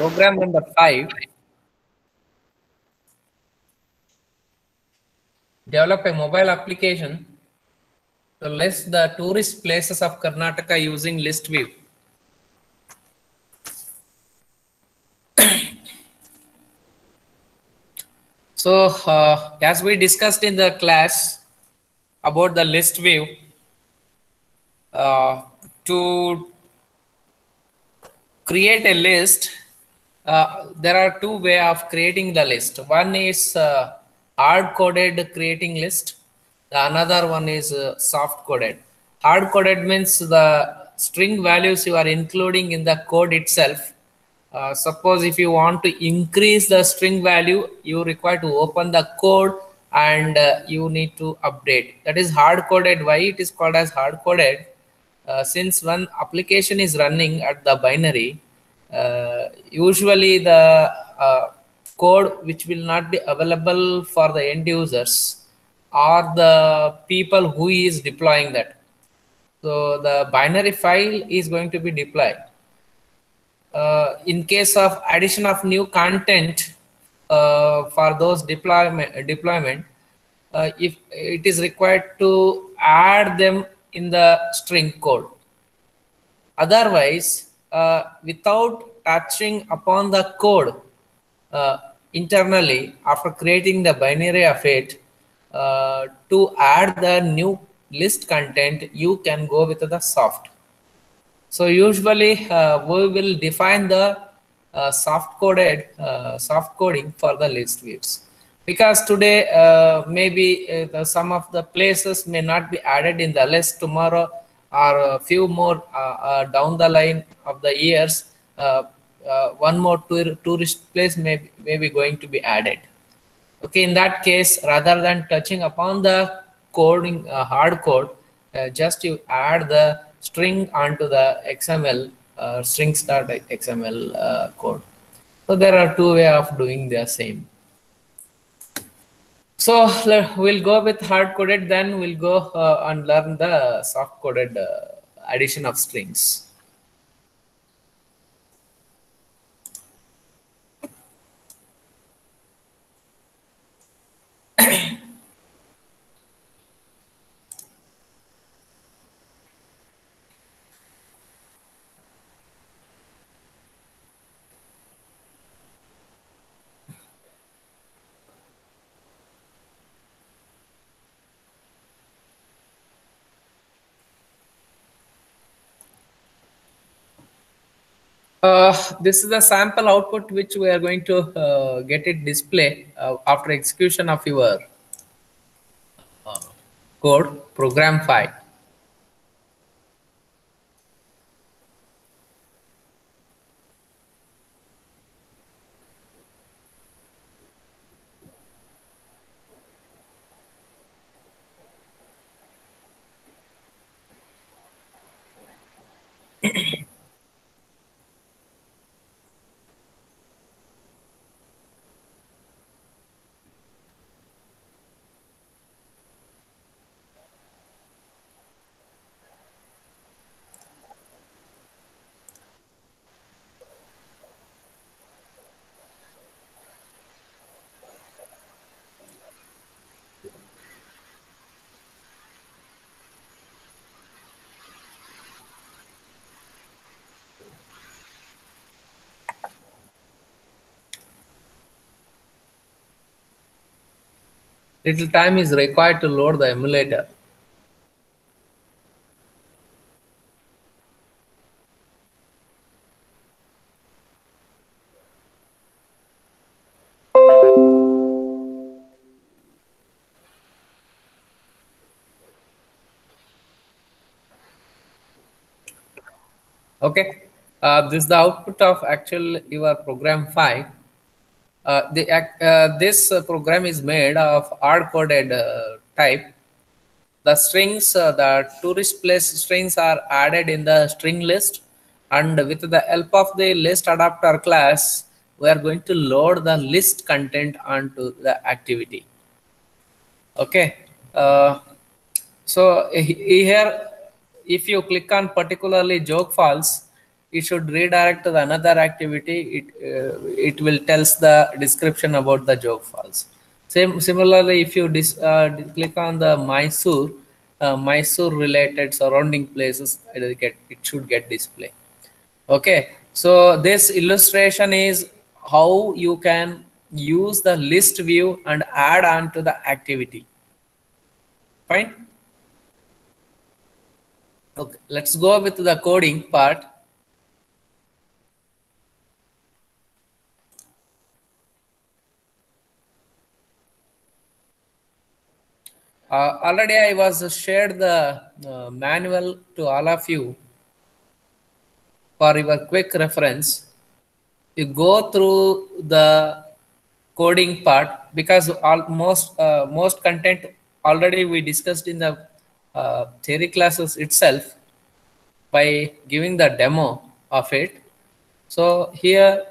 Program number 5. Develop a mobile application to list the tourist places of Karnataka using list view. So, as we discussed in the class about the list view, to create a list, there are two ways of creating the list. One is hard coded creating list. The another one is soft coded. Hard coded means the string values you are including in the code itself. Suppose if you want to increase the string value, you require to open the code and you need to update. That is hard coded. Why it is called as hard coded? Since one application is running at the binary, usually the code which will not be available for the end users or the people who is deploying that. So the binary file is going to be deployed. in case of addition of new content for those deployment, if it is required to add them in the string code. Otherwise, without touching upon the code uh, internally after creating the binary of it, to add the new list content, you can go with the soft. So usually we will define the soft coding for the list views, because today maybe some of the places may not be added in the list tomorrow, or a few more down the line of the years. One more tourist place may be going to be added. Okay, in that case, rather than touching upon the coding, hard code, just you add the string onto the XML, strings.xml code. So there are two ways of doing the same. So we'll go with hard coded, then we'll go and learn the soft coded addition of strings. This is the sample output which we are going to get it display after execution of your code program file. Little time is required to load the emulator. Okay, this is the output of actual your program file. This program is made of hard-coded type. The strings, the tourist place strings are added in the string list, and with the help of the list adapter class, we are going to load the list content onto the activity. Okay, so here, if you click on particularly joke files, it should redirect to the another activity. It will tells the description about the joke files. Similarly, if you click on the Mysore related surrounding places, it should get display. Okay, so this illustration is how you can use the list view and add on to the activity. Fine. Okay, let's go with the coding part. Already I was shared the manual to all of you for your quick reference. You go through the coding part, because most content already we discussed in the theory classes itself by giving the demo of it. So here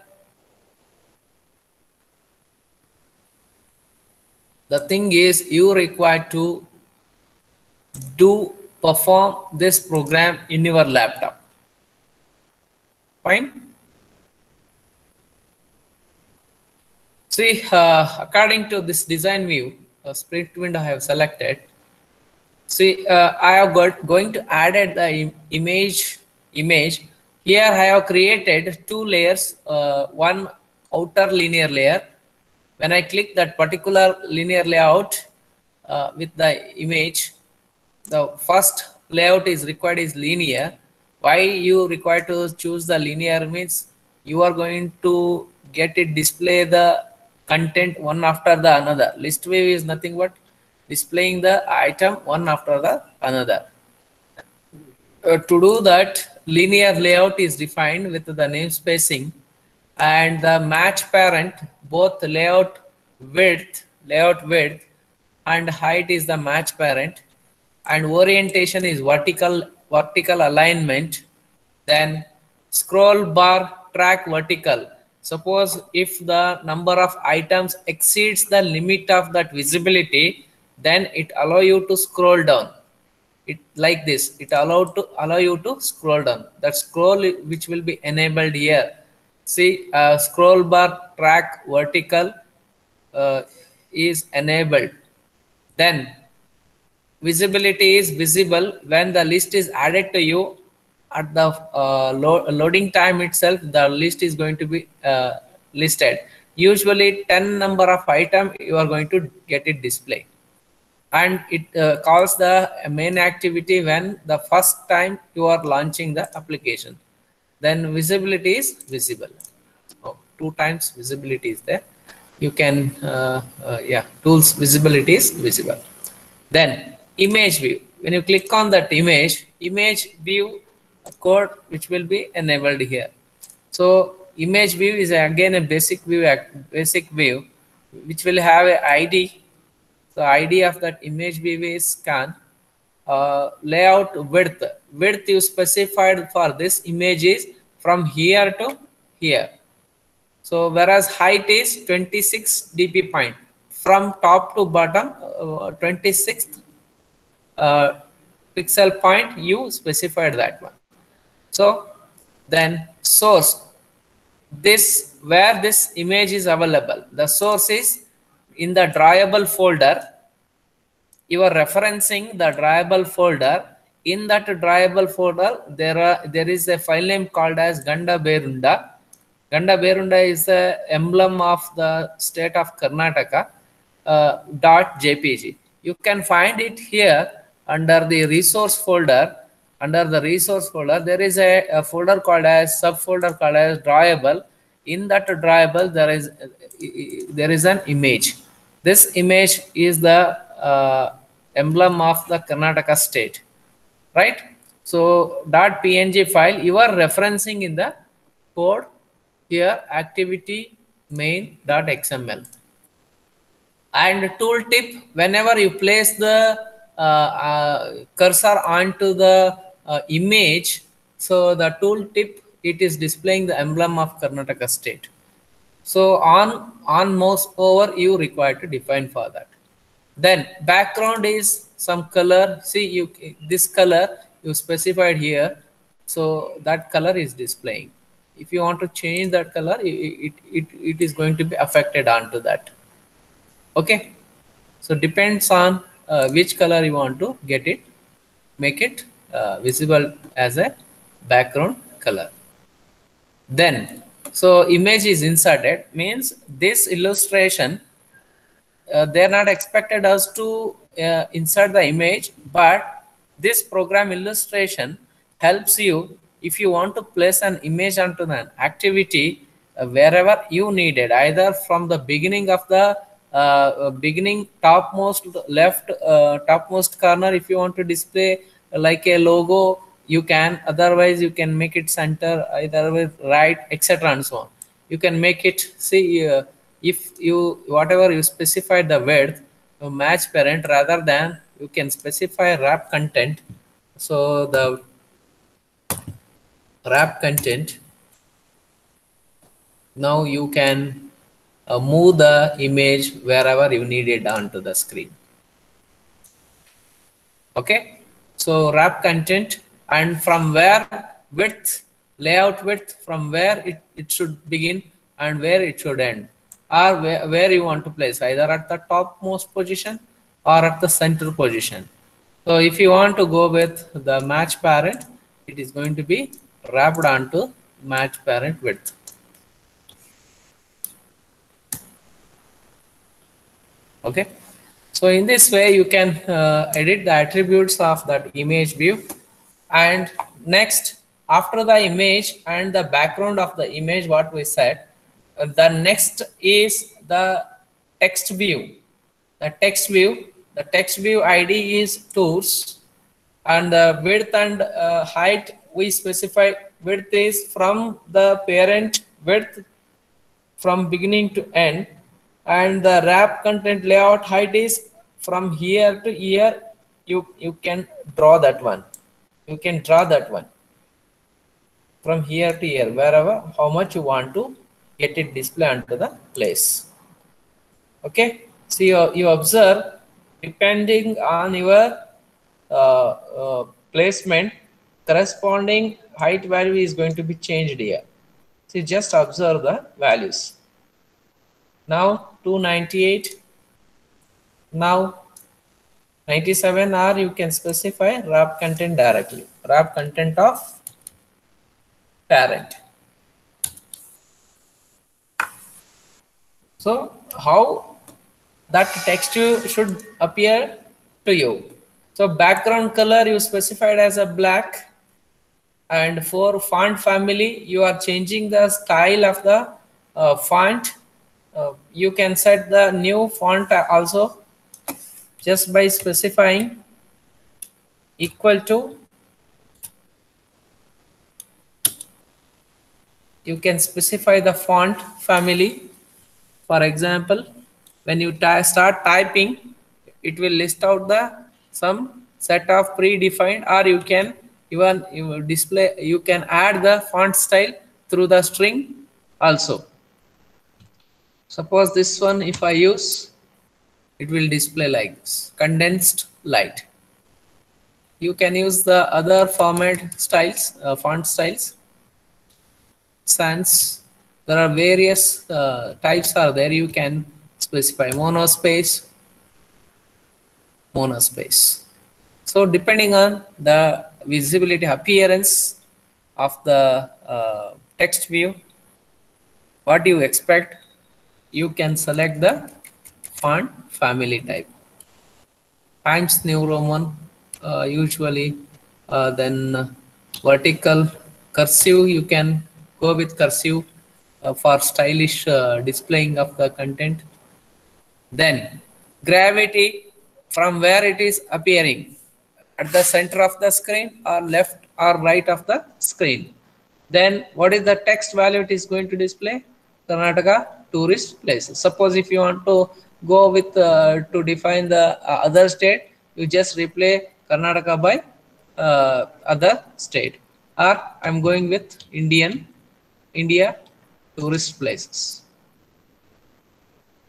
the thing is, you require to perform this program in your laptop. Fine. See, according to this design view, split window I have selected. See, I have going to added the image. Here I have created two layers, one outer linear layer. When I click that particular linear layout with the image, the first layout is required is linear. Why you require to choose the linear means you are going to get it display the content one after the another. List view is nothing but displaying the item one after the another. To do that, linear layout is defined with the namespacing and the match parent, both layout width and height is the match parent, and orientation is vertical alignment. Then scroll bar track vertical. Suppose if the number of items exceeds the limit of that visibility, then it allow you to scroll down. It like this, it allow you to scroll down. That scroll which will be enabled here. See, scroll bar track vertical is enabled. Then visibility is visible when the list is added to you. At the loading time itself, the list is going to be listed. Usually 10 number of item you are going to get it display, and it calls the main activity when the first time you are launching the application. Then visibility is visible. Oh, 2 times visibility is there. You can yeah, tools visibility is visible. Then image view. When you click on that image view code which will be enabled here. So image view is again a basic view which will have a ID. So ID of that image view is scan. Layout width you specified for this image is from here to here. So whereas height is 26 dp point from top to bottom, 26th pixel point you specified that one. So then source, this where this image is available, the source is in the drawable folder. You are referencing the drawable folder. In that drawable folder there is a file name called as Ganda Berunda. Ganda Berunda is the emblem of the state of Karnataka. .jpg. You can find it here under the resource folder. Under the resource folder, there is a folder called as subfolder called as drawable. In that drawable, there is an image. This image is the emblem of the Karnataka state, right? So .png file you are referencing in the code here, activity main.xml. And tooltip, whenever you place the cursor onto the image, so the tooltip, it is displaying the emblem of Karnataka state. So on mouse over you require to define for that. Then background is some color. See, this color you specified here, so that color is displaying. If you want to change that color, it is going to be affected onto that. Okay, so depends on which color you want to get it, make it visible as a background color. Then so image is inserted, means this illustration they're not expected us to insert the image, but this program illustration helps you if you want to place an image onto an activity wherever you need it, either from the beginning of the beginning topmost left topmost corner. If you want to display like a logo, you can. Otherwise you can make it center, either with right, etc. and so on. You can make it, see, if you whatever you specify the width, match parent, rather than you can specify wrap content. So the wrap content, now you can move the image wherever you need it onto the screen. Okay, so wrap content, and from where width, layout width, from where it should begin and where it should end. or where you want to place, either at the topmost position or at the center position. So if you want to go with the match parent, it is going to be wrapped onto match parent width. Okay. So in this way, you can edit the attributes of that image view. And next, after the image and the background of the image, what we said, the next is the text view. The text view ID is tours, and the width and height we specify. Width is from the parent width from beginning to end, and the wrap content layout height is from here to here. You can draw that one. You can draw that one from here to here, wherever how much you want to get it display onto the place. Okay, so you observe, depending on your placement, corresponding height value is going to be changed here. So just observe the values. Now 298, now 97, or you can specify wrap content directly, wrap content of parent. So how that text should appear to you. So background color you specified as a black, and for font family you are changing the style of the font. You can set the new font also just by specifying equal to. You can specify the font family. For example, when you start typing, it will list out the some set of predefined, or you can even display, you can add the font style through the string also. Suppose this one, if I use, it will display like this, condensed light. You can use the other format styles, font styles, sans. There are various types are there. You can specify monospace. So depending on the visibility appearance of the text view, what you expect, you can select the font family type. Times New Roman usually, then vertical, cursive, you can go with cursive for stylish displaying of the content. Then gravity, from where it is appearing, at the center of the screen or left or right of the screen. Then what is the text value it is going to display? Karnataka tourist places. Suppose if you want to go with to define the other state, you just replay Karnataka by other state, or I'm going with India tourist places.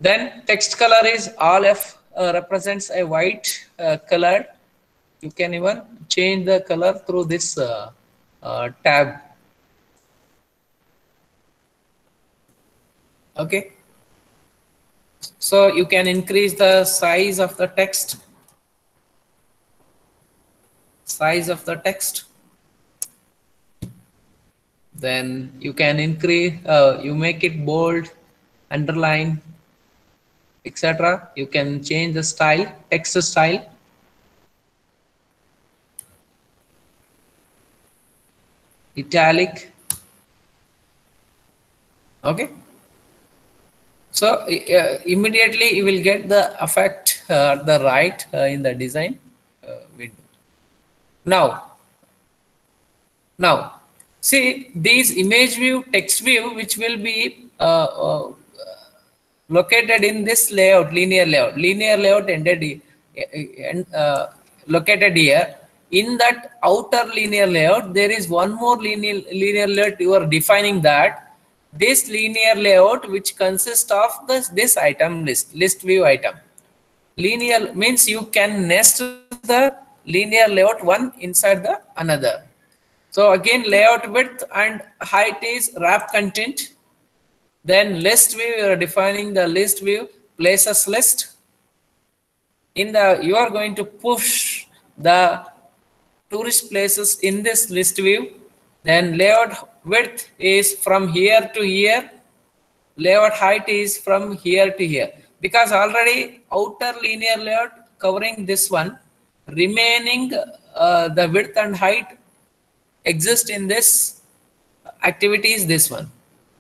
Then text color is all F represents a white color. You can even change the color through this tab. Okay. So you can increase the size of the text. Then you can increase, you make it bold, underline, etc. You can change the style, text style. Italic. Okay. So immediately you will get the effect the right in the design window. Now, see these image view, text view, which will be located in this layout, linear layout ended located here. In that outer linear layout, there is one more linear layout. You are defining that this linear layout, which consists of this item list view item. Linear means you can nest the linear layout one inside the another. So again, layout width and height is wrap content. Then list view, you are defining the list view, places list. In the, you are going to push the tourist places in this list view. Then layout width is from here to here. Layout height is from here to here. Because already outer linear layout covering this one, remaining the width and height exist in this activity is this one.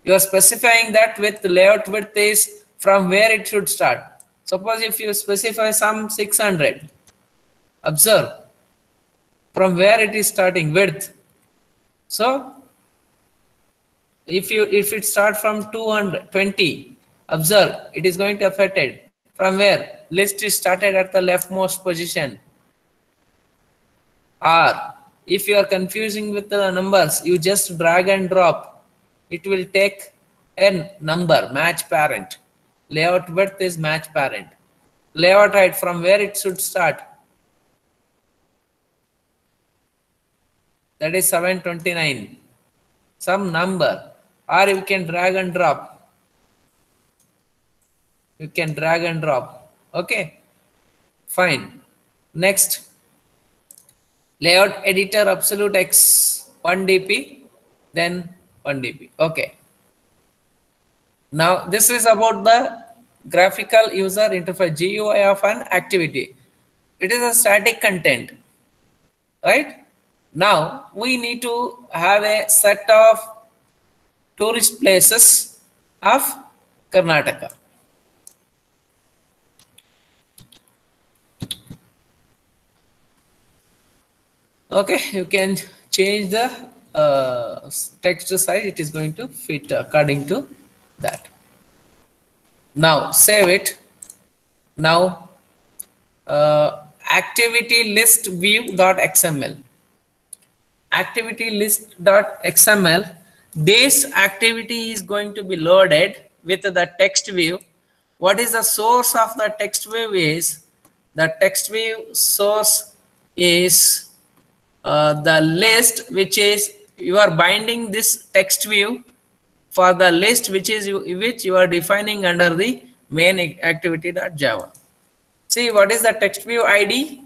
You are specifying that with layout width is from where it should start. Suppose if you specify some 600, observe from where it is starting width. So if it start from 220, observe it is going to affect it from where list is started at the leftmost position. Or if you are confusing with the numbers, you just drag and drop. It will take a number, match parent. Layout width is match parent. Layout height from where it should start. That is 729. Some number. Or you can drag and drop. You can drag and drop. Okay. Fine. Next. Layout editor absolute X 1 dp, then 1 dp. Okay. Now this is about the graphical user interface, GUI of an activity. It is a static content, right? Now we need to have a set of tourist places of Karnataka. Okay, you can change the text size. It is going to fit according to that. Now save it. Now activity list view.xml. Activity list.xml. This activity is going to be loaded with the text view. What is the source of the text view is the text view source is the list, which is you are binding this text view for the list which you are defining under the main activity.java. See, what is the text view ID?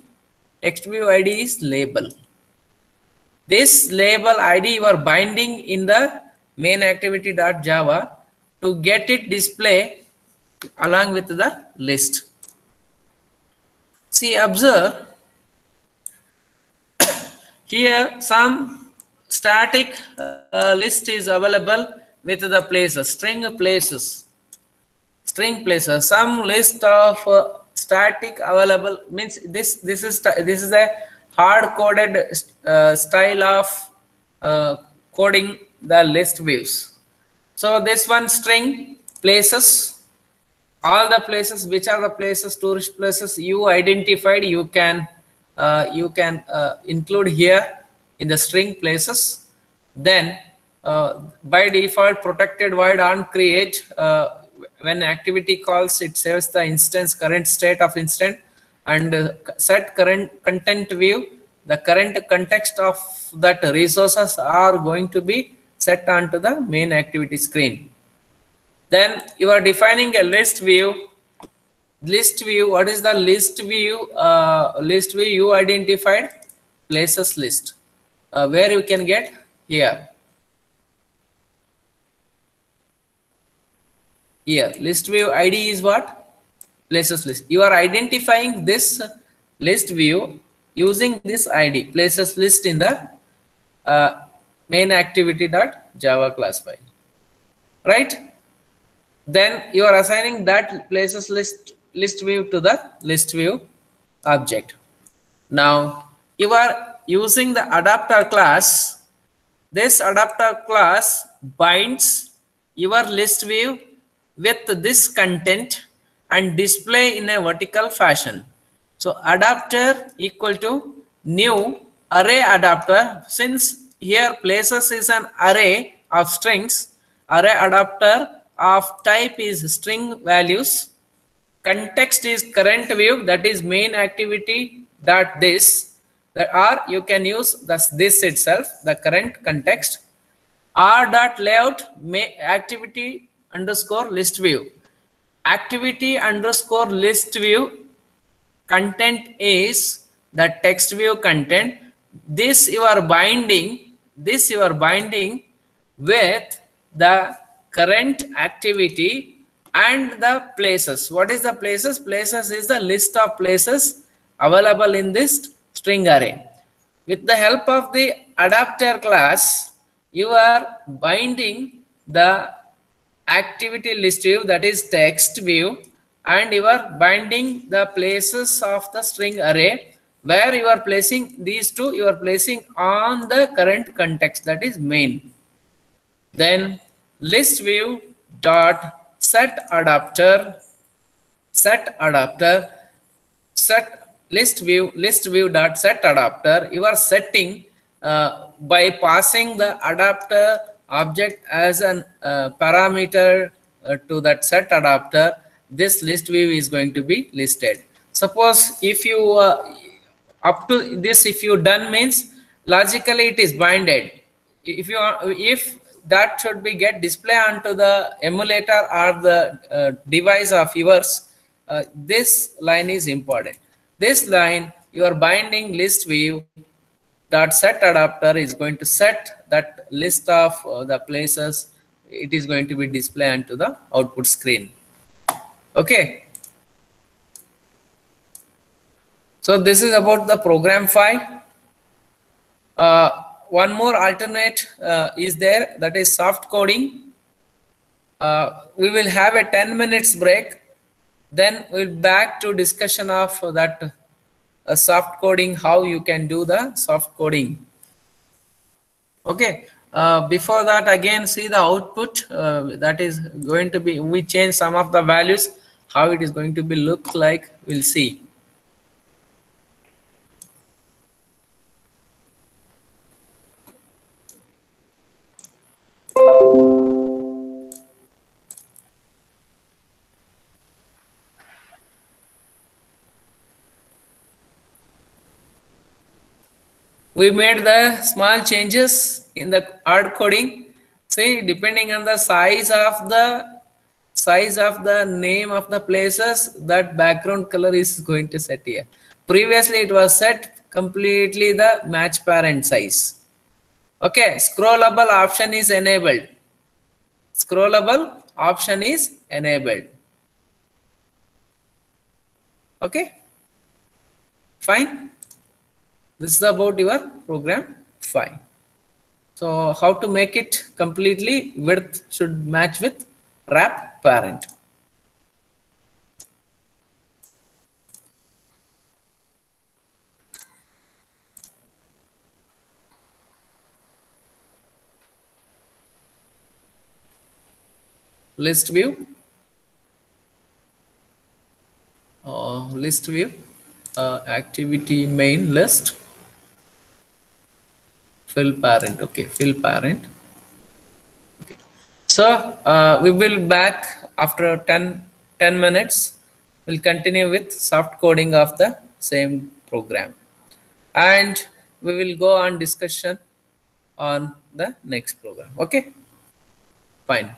Text view ID is label. This label ID you are binding in the main activity.java to get it display along with the list. See, observe here some static list is available with the places, string places. Some list of static available means this is a hard coded style of coding the list views. So this one string places, all the places, which are the places, tourist places you identified, you can include here in the string places. Then by default protected void on create, when activity calls it saves the instance current state of instance, and set current content view, the current context of that resources are going to be set onto the main activity screen. Then you are defining a list view. What is the list view? List view you identified places list, where you can get here list view ID is what? Places list. You are identifying this list view using this ID places list in the main activity.java class file, right? Then you are assigning that places list view to the list view object. Now you are using the adapter class. This adapter class binds your list view with this content and display in a vertical fashion. So adapter equal to new array adapter. Since here places is an array of strings, array adapter of type is string values. Context is current view, that is main activity dot this, or you can use this itself, the current context. R dot layout activity underscore list view. Activity underscore list view content is the text view content. This you are binding with the current activity and the places. What is the places? Places is the list of places available in this string array. With the help of the adapter class, you are binding the activity list view, that is text view, and you are binding the places of the string array, where you are placing these two, you are placing on the current context, that is main. Then list view dot set adapter set list view dot set adapter. You are setting by passing the adapter object as an parameter to that set adapter. This list view is going to be listed. Suppose if you up to this, if you done means logically it is binded. If that should be get display onto the emulator or the device of yours, this line is important. This line, your binding list view dot set adapter is going to set that list of the places. It is going to be displayed onto the output screen. Okay. So this is about the program file. One more alternate is there, that is soft coding. We will have a 10 minutes break. Then we'll back to discussion of that soft coding, how you can do the soft coding. Okay. Before that, again, see the output. That is going to be, we change some of the values. How it is going to be look like, we'll see. We made the small changes in the hard coding. See, depending on the size of the name of the places, that background color is going to set here. Previously, it was set completely the match parent size. Okay, scrollable option is enabled. Scrollable option is enabled. Okay, fine. This is about your program file. So how to make it completely width should match with wrap parent. List view. List view. Activity main list. Fill parent. Okay, fill parent. Okay. So we will back after 10 minutes. We'll continue with soft coding of the same program, and we will go on discussion on the next program. Okay, fine.